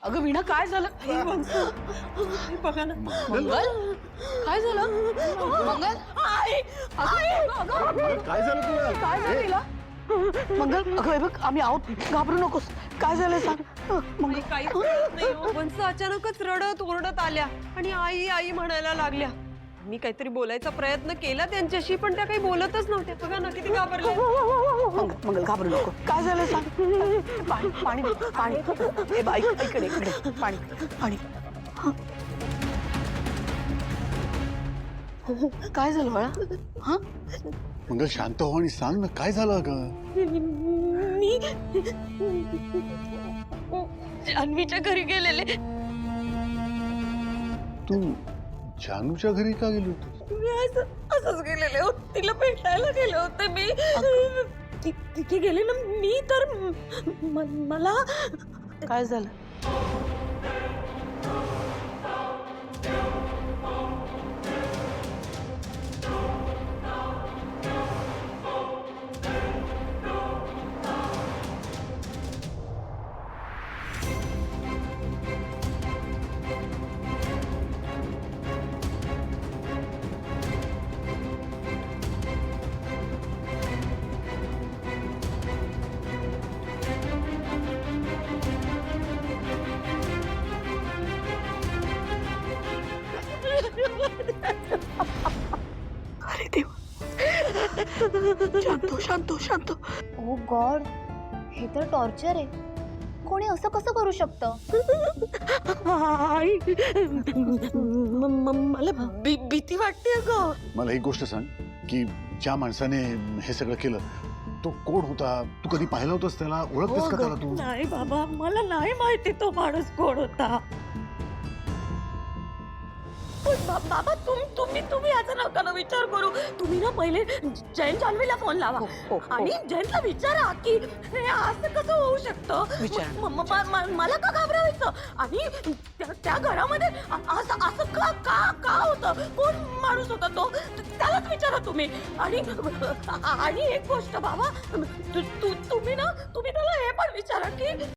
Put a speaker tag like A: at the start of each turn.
A: अगं वीणा काय झालं?
B: बघा ना
A: मंगल काय झालं? मंगल
C: काय झालं तुला?
A: काय झालं हिला? मंगल अगं हे बघ आम्ही आहोत घाबरू नकोस. काय झालं सांग मंगल.
B: काही नाही हो. वंस अचानकच रडत ओरडत आल्या आणि आई आई म्हणायला लागल्या. मी काहीतरी बोलायचा प्रयत्न केला त्यांच्याशी पण त्या काही बोलतच नव्हत्या. बघा ना किती घाबरल्या.
A: मंगल मंगल घाबरू नको. काय झालं सांग. पाणी पाणी पाणी ए बाई इकडे इकडे पाणी पाणी. काय झालं बाळा? हा
C: मंगल शांत हो आणि सांग ना काय झालं अगं?
B: मी जान्हवीच्या घरी गेलेले.
C: तू जानूच्या घरी का गेली होती?
B: मी असंच गेलेले हो. तिला भेटायला गेले होते मी. तिथे गेले ना मी तर मला
A: काय झालं? अरे देवा. शांत शांत शांत.
D: ओ गॉड, हे तर टॉर्चर आहे. कोणी असं कसं करू शकतं?
B: आई मला भीती वाटते ग.
C: मला एक गोष्ट सांग की ज्या माणसाने हे सगळं केलं तो कोण होता? तू कधी पाहिलं होतंस त्याला? ओळखतेस का त्याला तू?
B: नाही बाबा, मला नाही माहिती तो माणूस कोण होता. बाबा तुम्ही याचा नका ना विचार करू. तुम्ही ना पहिले जैन जान्हवीला फोन लावा आणि जैनला विचारा की हे असं कसं होऊ शकतं. मला का घाबरायचं? आणि त्या घरामध्ये असं का होतं? कोण माणूस होता तो? त्यालाच विचारा तुम्ही. आणि एक गोष्ट बाबा, तुम्ही त्याला हे पण विचारा की